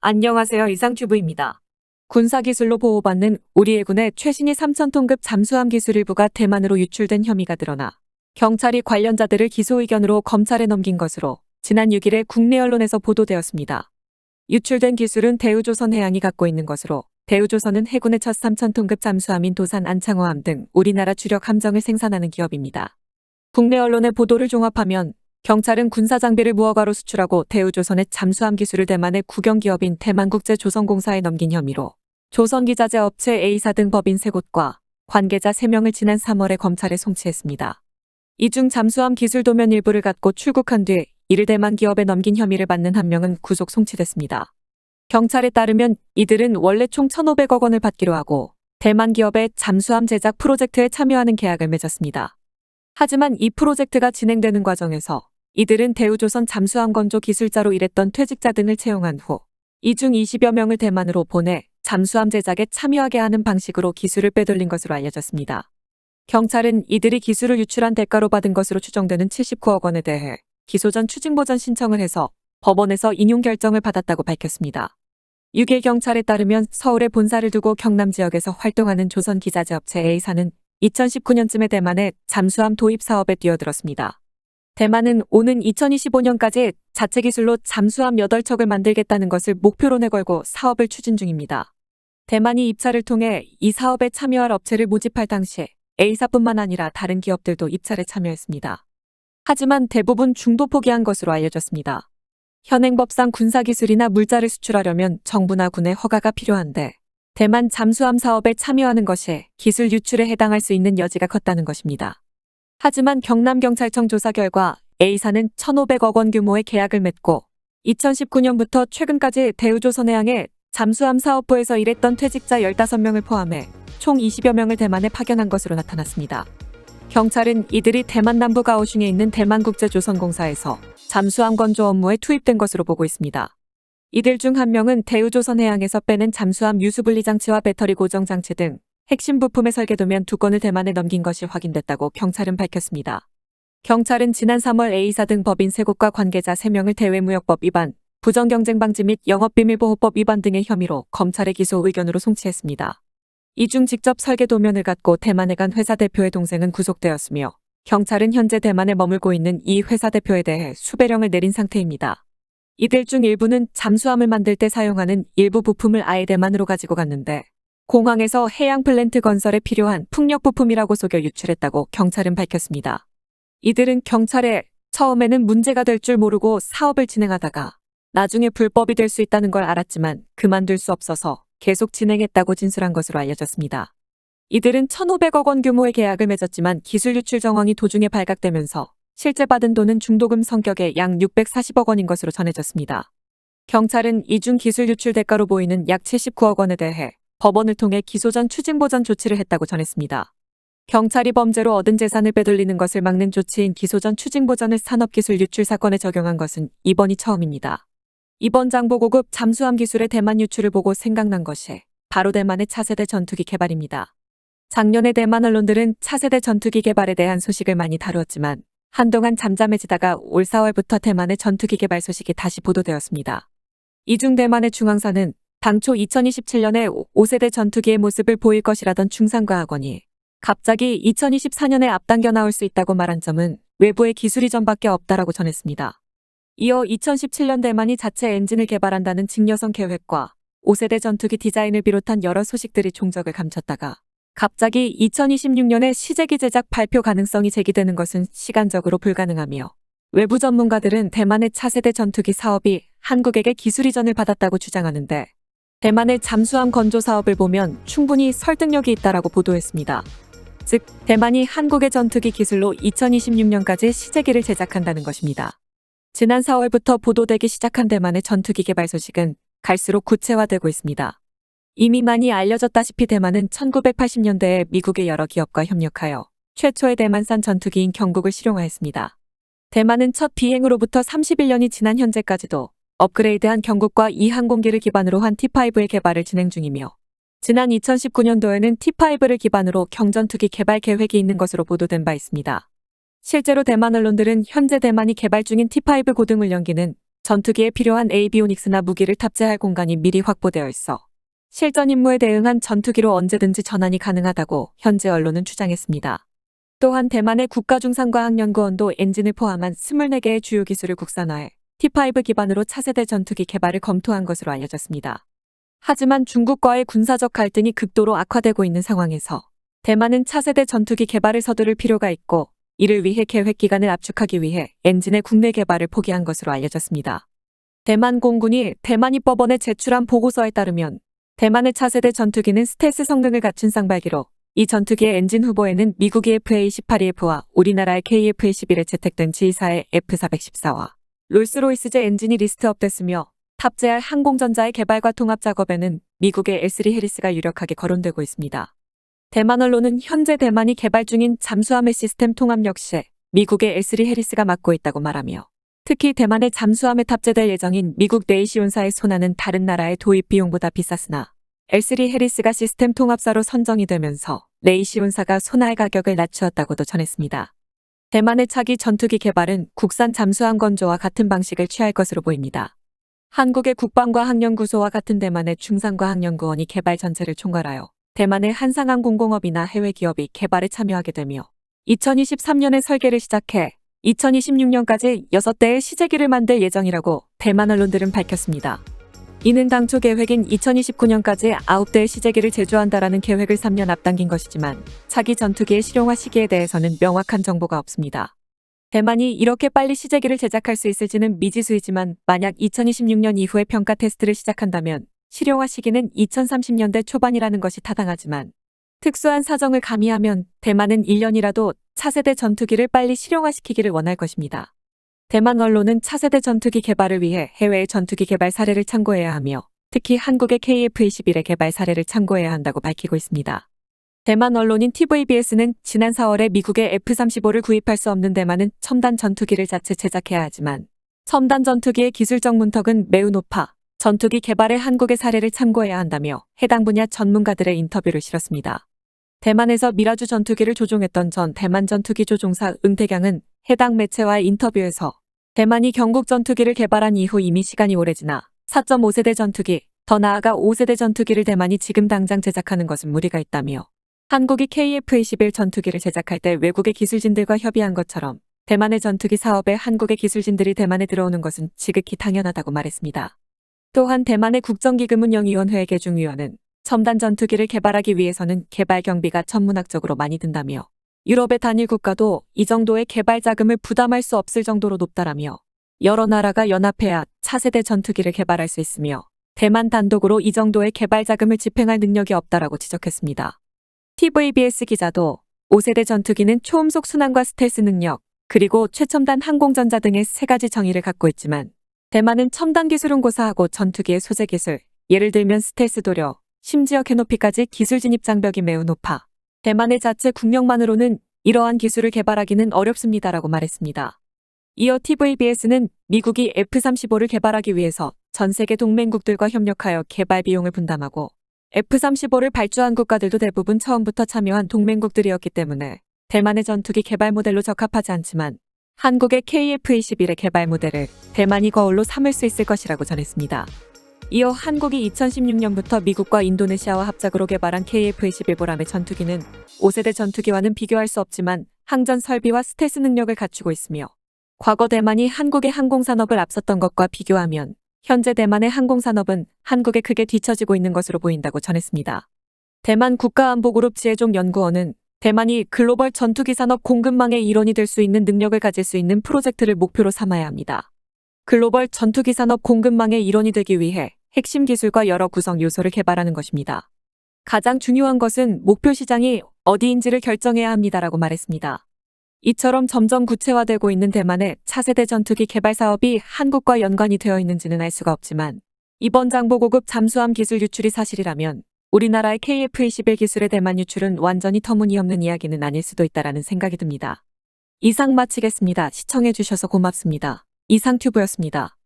안녕하세요. 이상튜브입니다. 군사기술로 보호받는 우리 해군의 최신의 3,000톤급 잠수함 기술 일부가 대만으로 유출된 혐의가 드러나 경찰이 관련자들을 기소 의견으로 검찰에 넘긴 것으로 지난 6일에 국내 언론에서 보도되었습니다. 유출된 기술은 대우조선해양이 갖고 있는 것으로 대우조선은 해군의 첫 3,000톤급 잠수함인 도산 안창호함 등 우리나라 주력 함정을 생산하는 기업입니다. 국내 언론의 보도를 종합하면 경찰은 군사장비를 무허가로 수출하고 대우조선의 잠수함 기술을 대만의 국영기업인 대만국제조선공사에 넘긴 혐의로 조선기자재 업체 A사 등 법인 3곳과 관계자 3명을 지난 3월에 검찰에 송치했습니다. 이 중 잠수함 기술 도면 일부를 갖고 출국한 뒤 이를 대만 기업에 넘긴 혐의를 받는 1명은 구속 송치됐습니다. 경찰에 따르면 이들은 원래 총 1,500억 원을 받기로 하고 대만 기업의 잠수함 제작 프로젝트에 참여하는 계약을 맺었습니다. 하지만 이 프로젝트가 진행되는 과정에서 이들은 대우조선 잠수함 건조 기술자로 일했던 퇴직자 등을 채용한 후 이 중 20여 명을 대만으로 보내 잠수함 제작에 참여하게 하는 방식으로 기술을 빼돌린 것으로 알려졌습니다. 경찰은 이들이 기술을 유출한 대가로 받은 것으로 추정되는 79억 원에 대해 기소 전 추징보전 신청을 해서 법원에서 인용 결정을 받았다고 밝혔습니다. 6일 경찰에 따르면 서울에 본사를 두고 경남 지역에서 활동하는 조선기자재 업체 A사는 2019년쯤에 대만의 잠수함 도입 사업에 뛰어들었습니다. 대만은 오는 2025년까지 자체 기술로 잠수함 8척을 만들겠다는 것을 목표로 내걸고 사업을 추진 중입니다. 대만이 입찰을 통해 이 사업에 참여할 업체를 모집할 당시 A사뿐만 아니라 다른 기업들도 입찰에 참여했습니다. 하지만 대부분 중도 포기한 것으로 알려졌습니다. 현행법상 군사기술이나 물자를 수출하려면 정부나 군의 허가가 필요한데 대만 잠수함 사업에 참여하는 것이 기술 유출에 해당할 수 있는 여지가 컸다는 것입니다. 하지만 경남경찰청 조사 결과 A사는 1,500억 원 규모의 계약을 맺고 2019년부터 최근까지 대우조선해양의 잠수함 사업부에서 일했던 퇴직자 15명을 포함해 총 20여 명을 대만에 파견한 것으로 나타났습니다. 경찰은 이들이 대만 남부 가오슝에 있는 대만국제조선공사에서 잠수함 건조 업무에 투입된 것으로 보고 있습니다. 이들 중 1명은 대우조선해양에서 빼낸 잠수함 유수분리 장치와 배터리 고정 장치 등 핵심 부품의 설계도면 2건을 대만에 넘긴 것이 확인됐다고 경찰은 밝혔습니다. 경찰은 지난 3월 A사 등 법인 3곳과 관계자 3명을 대외무역법 위반, 부정경쟁방지 및 영업비밀보호법 위반 등의 혐의로 검찰에 기소 의견으로 송치했습니다. 이 중 직접 설계 도면을 갖고 대만에 간 회사 대표의 동생은 구속되었으며 경찰은 현재 대만에 머물고 있는 이 회사 대표에 대해 수배령을 내린 상태입니다. 이들 중 일부는 잠수함을 만들 때 사용하는 일부 부품을 아예 대만으로 가지고 갔는데 공항에서 해양 플랜트 건설에 필요한 풍력 부품이라고 속여 유출했다고 경찰은 밝혔습니다. 이들은 경찰에 처음에는 문제가 될 줄 모르고 사업을 진행하다가 나중에 불법이 될 수 있다는 걸 알았지만 그만둘 수 없어서 계속 진행했다고 진술한 것으로 알려졌습니다. 이들은 1,500억 원 규모의 계약을 맺었지만 기술 유출 정황이 도중에 발각되면서 실제 받은 돈은 중도금 성격의 약 640억 원인 것으로 전해졌습니다. 경찰은 이 중 기술 유출 대가로 보이는 약 79억 원에 대해 법원을 통해 기소 전 추징보전 조치를 했다고 전했습니다. 경찰이 범죄로 얻은 재산을 빼돌리는 것을 막는 조치인 기소 전 추징보전을 산업기술 유출 사건에 적용한 것은 이번이 처음입니다. 이번 장보고급 잠수함 기술의 대만 유출을 보고 생각난 것이 바로 대만의 차세대 전투기 개발입니다. 작년에 대만 언론들은 차세대 전투기 개발에 대한 소식을 많이 다루었지만 한동안 잠잠해지다가 올 4월부터 대만의 전투기 개발 소식이 다시 보도되었습니다. 이 중 대만의 중앙사는 당초 2027년에 5세대 전투기의 모습을 보일 것이라던 중상과학원이 갑자기 2024년에 앞당겨 나올 수 있다고 말한 점은 외부의 기술 이전밖에 없다라고 전했습니다. 이어 2017년 대만이 자체 엔진을 개발한다는 직녀성 계획과 5세대 전투기 디자인을 비롯한 여러 소식들이 종적을 감췄다가 갑자기 2026년에 시제기 제작 발표 가능성이 제기되는 것은 시간적으로 불가능하며 외부 전문가들은 대만의 차세대 전투기 사업이 한국에게 기술 이전을 받았다고 주장하는데 대만의 잠수함 건조 사업을 보면 충분히 설득력이 있다라고 보도했습니다. 즉, 대만이 한국의 전투기 기술로 2026년까지 시제기를 제작한다는 것입니다. 지난 4월부터 보도되기 시작한 대만의 전투기 개발 소식은 갈수록 구체화되고 있습니다. 이미 많이 알려졌다시피 대만은 1980년대에 미국의 여러 기업과 협력하여 최초의 대만산 전투기인 경국을 실용화했습니다. 대만은 첫 비행으로부터 31년이 지난 현재까지도 업그레이드한 경국과 이 항공기를 기반으로 한 T5의 개발을 진행 중이며 지난 2019년도에는 T5를 기반으로 경전투기 개발 계획이 있는 것으로 보도된 바 있습니다. 실제로 대만 언론들은 현재 대만이 개발 중인 T5 고등훈련기는 전투기에 필요한 에이비오닉스나 무기를 탑재할 공간이 미리 확보되어 있어 실전 임무에 대응한 전투기로 언제든지 전환이 가능하다고 현재 언론은 주장했습니다. 또한 대만의 국가중상과학연구원도 엔진을 포함한 24개의 주요 기술을 국산화해 T5 기반으로 차세대 전투기 개발을 검토한 것으로 알려졌습니다. 하지만 중국과의 군사적 갈등이 극도로 악화되고 있는 상황에서 대만은 차세대 전투기 개발을 서두를 필요가 있고 이를 위해 계획 기간을 압축하기 위해 엔진의 국내 개발을 포기한 것으로 알려졌습니다. 대만 공군이 대만 입법원에 제출한 보고서에 따르면 대만의 차세대 전투기는 스텔스 성능을 갖춘 쌍발기로 이 전투기의 엔진 후보에는 미국의 FA-18EF와 우리나라의 KF-11에 채택된 G4의 F414와 롤스로이스제 엔진이 리스트업됐으며 탑재할 항공전자의 개발과 통합 작업에는 미국의 L3 해리스가 유력하게 거론되고 있습니다. 대만 언론은 현재 대만이 개발 중인 잠수함의 시스템 통합 역시 미국의 L3 해리스가 맡고 있다고 말하며 특히 대만의 잠수함에 탑재될 예정인 미국 네이시온사의 소나는 다른 나라의 도입 비용보다 비쌌으나 L3 해리스가 시스템 통합사로 선정이 되면서 네이시온사가 소나의 가격을 낮추었다고도 전했습니다. 대만의 차기 전투기 개발은 국산 잠수함 건조와 같은 방식을 취할 것으로 보입니다. 한국의 국방과학연구소와 같은 대만의 중상과학연구원이 개발 전체를 총괄하여 대만의 한상항공공업이나 해외 기업이 개발에 참여하게 되며 2023년에 설계를 시작해 2026년까지 6대의 시제기를 만들 예정이라고 대만 언론들은 밝혔습니다. 이는 당초 계획인 2029년까지 9대의 시제기를 제조한다라는 계획을 3년 앞당긴 것이지만 차기 전투기의 실용화 시기에 대해서는 명확한 정보가 없습니다. 대만이 이렇게 빨리 시제기를 제작할 수 있을지는 미지수이지만 만약 2026년 이후에 평가 테스트를 시작한다면 실용화 시기는 2030년대 초반이라는 것이 타당하지만 특수한 사정을 가미하면 대만은 1년이라도 차세대 전투기를 빨리 실용화시키기를 원할 것입니다. 대만 언론은 차세대 전투기 개발을 위해 해외의 전투기 개발 사례를 참고해야 하며 특히 한국의 KF-21의 개발 사례를 참고해야 한다고 밝히고 있습니다. 대만 언론인 TVBS는 지난 4월에 미국의 F-35를 구입할 수 없는 대만은 첨단 전투기를 자체 제작해야 하지만 첨단 전투기의 기술적 문턱은 매우 높아 전투기 개발에 한국의 사례를 참고해야 한다며 해당 분야 전문가들의 인터뷰를 실었습니다. 대만에서 미라주 전투기를 조종했던 전 대만 전투기 조종사 응태경은 해당 매체와의 인터뷰에서 대만이 경국 전투기를 개발한 이후 이미 시간이 오래 지나 4.5세대 전투기, 더 나아가 5세대 전투기를 대만이 지금 당장 제작하는 것은 무리가 있다며 한국이 KF-21 전투기를 제작할 때 외국의 기술진들과 협의한 것처럼 대만의 전투기 사업에 한국의 기술진들이 대만에 들어오는 것은 지극히 당연하다고 말했습니다. 또한 대만의 국정기금운영위원회 개중위원은 첨단 전투기를 개발하기 위해서는 개발 경비가 천문학적으로 많이 든다며 유럽의 단일 국가도 이 정도의 개발 자금을 부담할 수 없을 정도로 높다라며 여러 나라가 연합해야 차세대 전투기를 개발할 수 있으며 대만 단독으로 이 정도의 개발 자금을 집행할 능력이 없다라고 지적했습니다. TVBS 기자도 5세대 전투기는 초음속 순항과 스텔스 능력, 그리고 최첨단 항공전자 등의 3가지 정의를 갖고 있지만 대만은 첨단 기술은 고사하고 전투기의 소재 기술, 예를 들면 스텔스 도료, 심지어 캐노피까지 기술 진입 장벽이 매우 높아 대만의 자체 국력만으로는 이러한 기술을 개발하기는 어렵습니다라고 말했습니다. 이어 TVBS는 미국이 F-35를 개발하기 위해서 전 세계 동맹국들과 협력하여 개발 비용을 분담하고 F-35를 발주한 국가들도 대부분 처음부터 참여한 동맹국들이었기 때문에 대만의 전투기 개발 모델로 적합하지 않지만 한국의 KF-21의 개발 모델을 대만이 거울로 삼을 수 있을 것이라고 전했습니다. 이어 한국이 2016년부터 미국과 인도네시아와 합작으로 개발한 KF-21 보람의 전투기는 5세대 전투기와는 비교할 수 없지만 항전 설비와 스텔스 능력을 갖추고 있으며 과거 대만이 한국의 항공산업을 앞섰던 것과 비교하면 현재 대만의 항공산업은 한국에 크게 뒤처지고 있는 것으로 보인다고 전했습니다. 대만 국가안보그룹 지혜종연구원은 대만이 글로벌 전투기 산업 공급망의 일원이 될 수 있는 능력을 가질 수 있는 프로젝트를 목표로 삼아야 합니다. 글로벌 전투기 산업 공급망의 일원이 되기 위해 핵심 기술과 여러 구성 요소를 개발하는 것입니다. 가장 중요한 것은 목표 시장이 어디인지를 결정해야 합니다라고 말했습니다. 이처럼 점점 구체화되고 있는 대만의 차세대 전투기 개발 사업이 한국과 연관이 되어 있는지는 알 수가 없지만 이번 장보고급 잠수함 기술 유출이 사실이라면 우리나라의 KF-21 기술의 대만 유출은 완전히 터무니없는 이야기는 아닐 수도 있다라는 생각이 듭니다. 이상 마치겠습니다. 시청해주셔서 고맙습니다. 이상튜브였습니다.